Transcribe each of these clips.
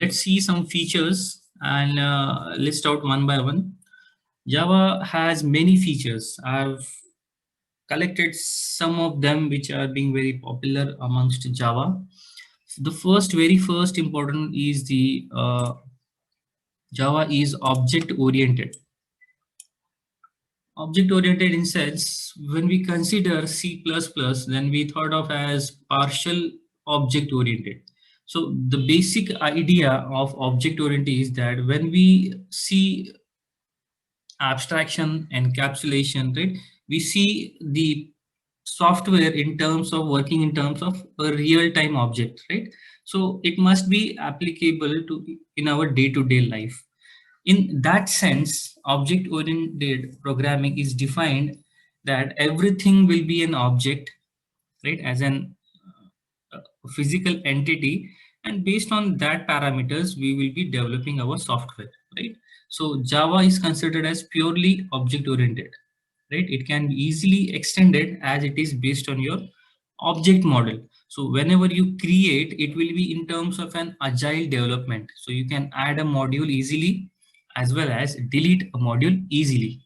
Let's see some features and list out one by one. Java has many features. I've collected some of them which are being very popular amongst Java. The very first important is the Java is object oriented. Object oriented in sense, when we consider C++, then we thought of as partial object oriented. So the basic idea of object oriented is that when we see abstraction, encapsulation, right, we see the software in terms of working in terms of a real-time object, right? So it must be applicable to in our day-to-day life. In that sense, object-oriented programming is defined that everything will be an object, right, as an physical entity, and based on that parameters, we will be developing our software, right? So Java is considered as purely object-oriented, right? It can be easily extended as it is based on your object model. So whenever you create, it will be in terms of an agile development. So you can add a module easily as well as delete a module easily.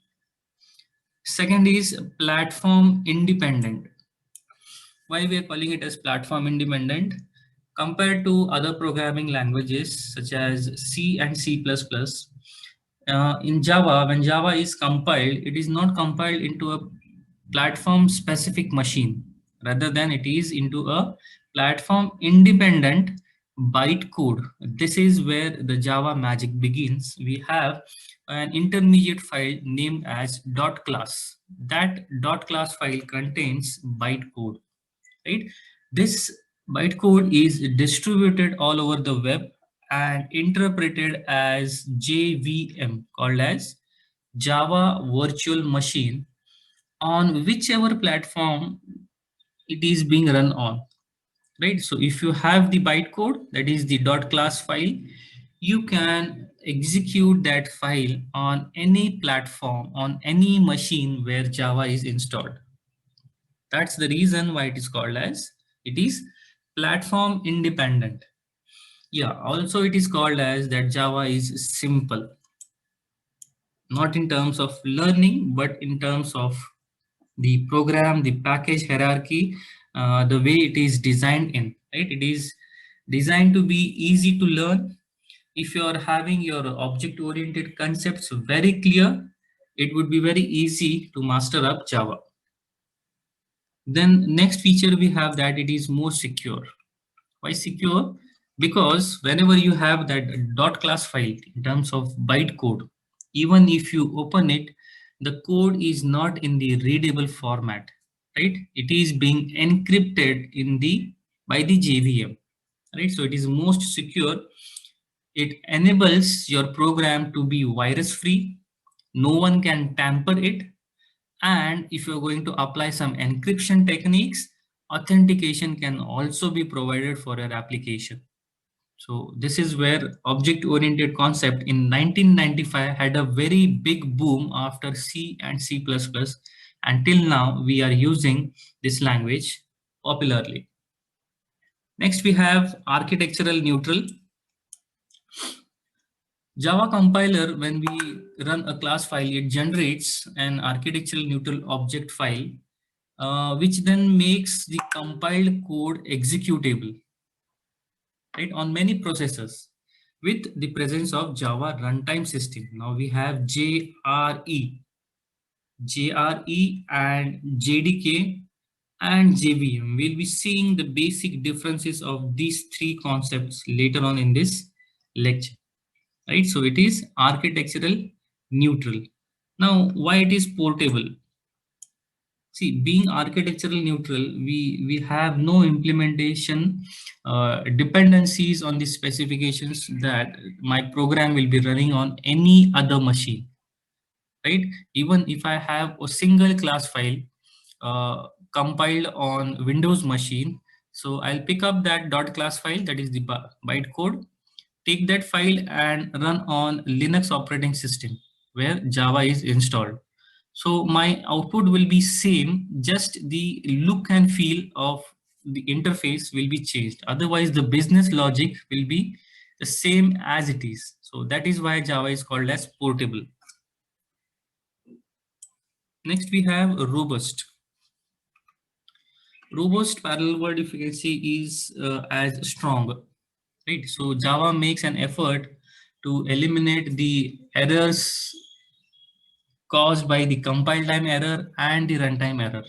Second is platform independent. Why we are calling it as platform independent? Compared to other programming languages such as C and C++, in Java, when Java is compiled, it is not compiled into a platform specific machine. Rather than it is into a platform independent bytecode. This is where the Java magic begins. We have an intermediate file named as .class. That .class file contains bytecode, right? This bytecode is distributed all over the web and interpreted as JVM, called as Java Virtual Machine, on whichever platform it is being run on, right? So if you have the bytecode, that is the .class file, you can execute that file on any platform, on any machine where Java is installed. That's the reason why it is called as, it is platform independent. Yeah, also it is called as that Java is simple, not in terms of learning, but in terms of the program, the package hierarchy, the way it is designed in, right? It is designed to be easy to learn. If you are having your object oriented concepts very clear, it would be very easy to master up Java. Then next feature we have that it is more secure. Why secure? Because whenever you have that .class file in terms of bytecode, even if you open it, the code is not in the readable format, right? It is being encrypted in the by the JVM, right? So it is most secure. It enables your program to be virus free. No one can tamper it, and if you're going to apply some encryption techniques, authentication can also be provided for your application. So this is where object-oriented concept in 1995 had a very big boom after C and C++. Until now, we are using this language popularly. Next, we have architectural neutral. Java compiler, when we run a class file, it generates an architectural neutral object file, which then makes the compiled code executable, right, on many processors with the presence of Java runtime system. Now we have JRE and JDK and JVM. We'll be seeing the basic differences of these three concepts later on in this lecture, right? So it is architectural neutral. Now, why it is portable? See, being architectural neutral, we have no implementation dependencies on the specifications that my program will be running on any other machine, right? Even if I have a single class file compiled on Windows machine, so I'll pick up that .class file, that is the bytecode, take that file and run on Linux operating system where Java is installed. So my output will be same, just the look and feel of the interface will be changed. Otherwise, the business logic will be the same as it is. So that is why Java is called as portable. Next we have robust. Robust parallel word, if you can see, is as strong, right? So Java makes an effort to eliminate the errors caused by the compile time error and the runtime error.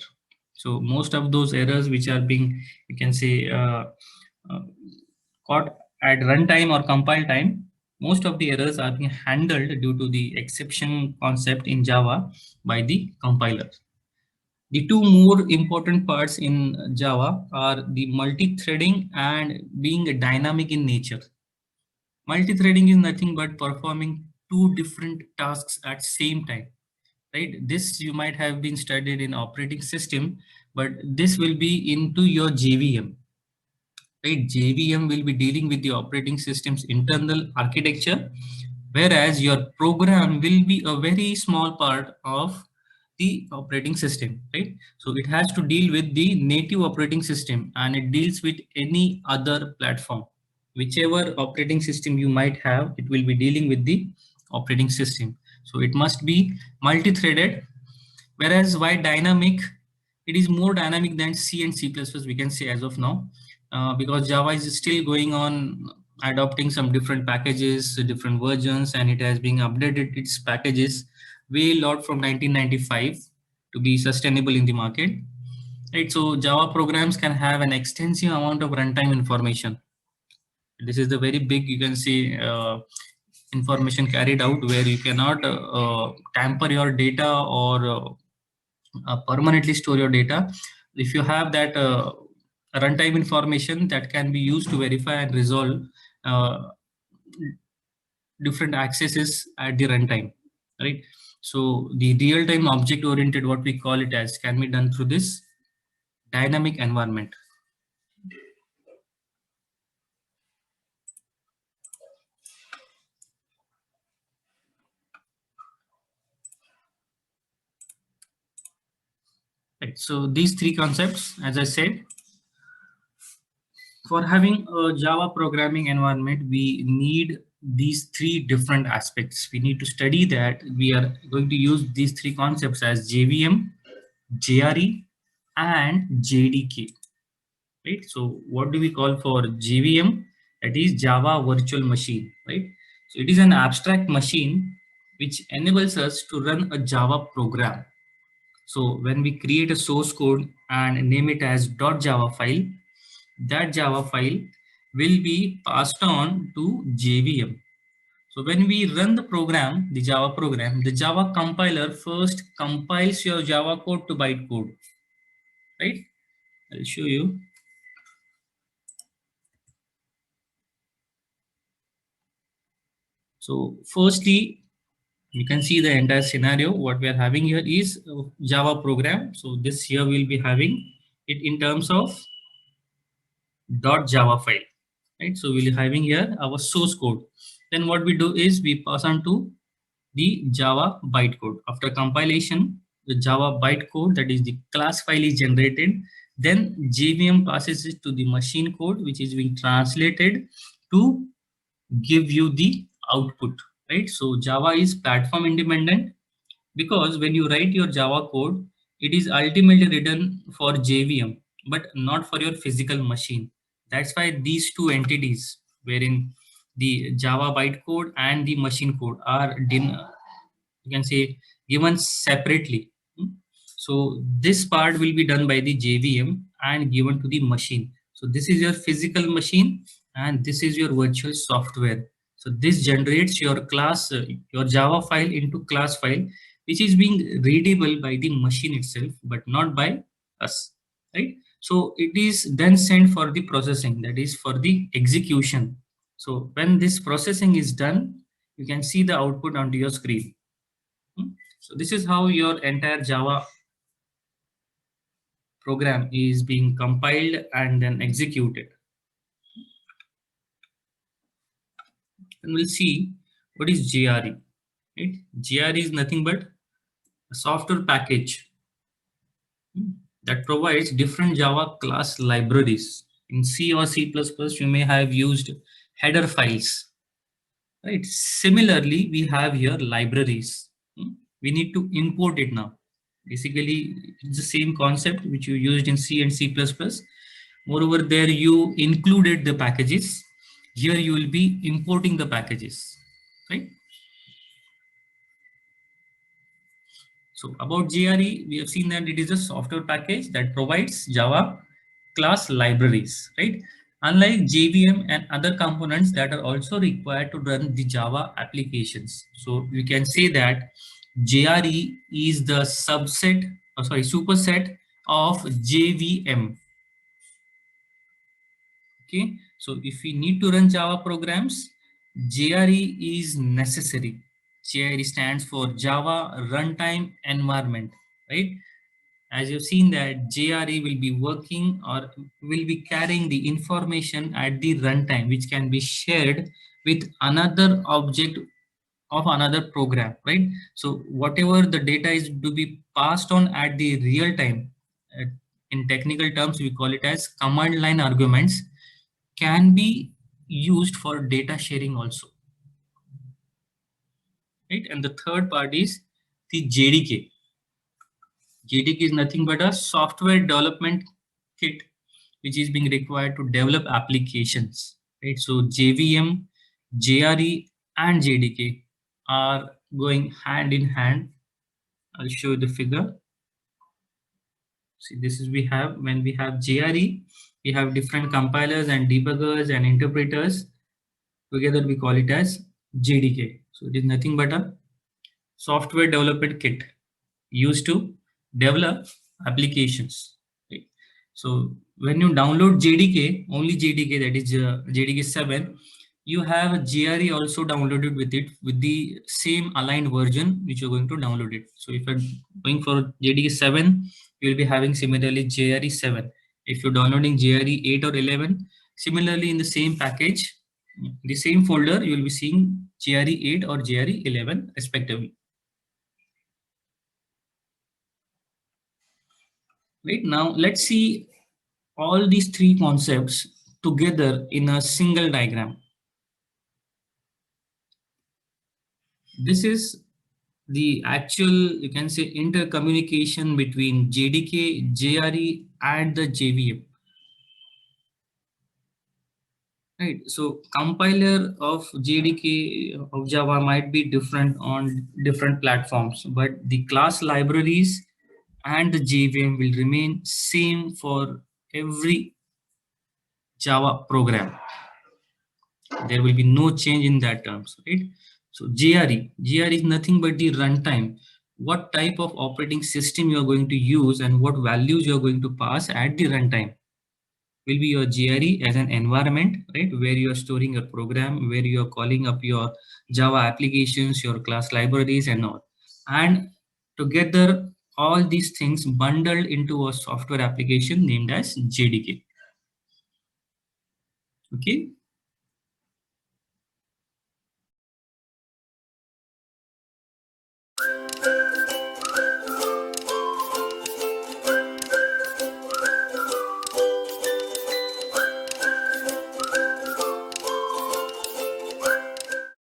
So most of those errors which are being, you can say, uh, caught at runtime or compile time, most of the errors are being handled due to the exception concept in Java by the compiler. The two more important parts in Java are the multi-threading and being dynamic in nature. Multi-threading is nothing but performing two different tasks at same time, right? This you might have been studied in operating system, but this will be into your JVM, right? JVM will be dealing with the operating system's internal architecture, whereas your program will be a very small part of the operating system, right? So it has to deal with the native operating system and it deals with any other platform. Whichever operating system you might have, it will be dealing with the operating system. So it must be multi-threaded. Whereas why dynamic? It is more dynamic than C and C++, we can say as of now, because Java is still going on adopting some different packages, different versions, and it has been updated its packages way lot from 1995 to be sustainable in the market. Right, so Java programs can have an extensive amount of runtime information. This is the very big, you can see, information carried out where you cannot tamper your data or permanently store your data. If you have that runtime information that can be used to verify and resolve uh, different accesses at the runtime, right? So the real-time object-oriented, what we call it as, can be done through this dynamic environment. Right. So these three concepts, as I said, for having a Java programming environment, we need these three different aspects. We need to study that. We are going to use these three concepts as JVM, JRE, and JDK. Right. So what do we call for JVM? That is Java Virtual Machine. Right. So it is an abstract machine which enables us to run a Java program. So when we create a source code and name it as .java file, that Java file will be passed on to JVM. So when we run the program, the Java compiler first compiles your Java code to bytecode, right? I'll show you. So firstly, you can see the entire scenario. What we are having here is a Java program. So this here will be having it in terms of .java file, right? So we'll be having here our source code. Then what we do is we pass on to the Java bytecode. After compilation, the Java bytecode, that is the class file, is generated. Then JVM passes it to the machine code, which is being translated to give you the output, right? So Java is platform independent because when you write your Java code, it is ultimately written for JVM, but not for your physical machine. That's why these two entities, wherein the Java bytecode and the machine code are you can say given separately. So this part will be done by the JVM and given to the machine. So this is your physical machine and this is your virtual software. So this generates your class, your Java file into class file, which is being readable by the machine itself, but not by us, right? So it is then sent for the processing, that is for the execution. So when this processing is done, you can see the output onto your screen. So this is how your entire Java program is being compiled and then executed. And we'll see what is JRE. Right? JRE is nothing but a software package that provides different Java class libraries. In C or C++, you may have used header files, right? Similarly, we have here libraries. We need to import it now. Basically, it's the same concept which you used in C and C++. Moreover, there you included the packages. Here you will be importing the packages, right? So about JRE, we have seen that it is a software package that provides Java class libraries, right? Unlike JVM and other components that are also required to run the Java applications. So we can say that JRE is the superset of JVM. Okay, so if we need to run Java programs, JRE is necessary. JRE stands for Java Runtime Environment, right? As you've seen that JRE will be working or will be carrying the information at the runtime, which can be shared with another object of another program, right? So whatever the data is to be passed on at the real time, uh, in technical terms, we call it as command line arguments, can be used for data sharing also, right? And the third part is the JDK. JDK is nothing but a software development kit which is being required to develop applications, right? So JVM, JRE, and JDK are going hand in hand. I'll show you the figure. See, this is we have when we have JRE, we have different compilers and debuggers and interpreters. Together we call it as JDK. So it is nothing but a software development kit used to develop applications. Right? So when you download JDK, only JDK, that is JDK 7, you have a JRE also downloaded with it with the same aligned version which you're going to download it. So if you're going for JDK 7, you'll be having similarly JRE 7. If you're downloading JRE 8 or 11, similarly in the same package, the same folder, you will be seeing JRE 8 or JRE 11 respectively. Right now, let's see all these three concepts together in a single diagram. This is the actual, you can say, intercommunication between JDK, JRE, and the JVM. Right. So compiler of JDK of Java might be different on different platforms, but the class libraries and the JVM will remain same for every Java program. There will be no change in that terms, right? So GRE is nothing but the runtime. What type of operating system you are going to use and what values you are going to pass at the runtime will be your GRE as an environment, right? Where you are storing your program, where you are calling up your Java applications, your class libraries and all. And together, all these things bundled into a software application named as JDK. Okay.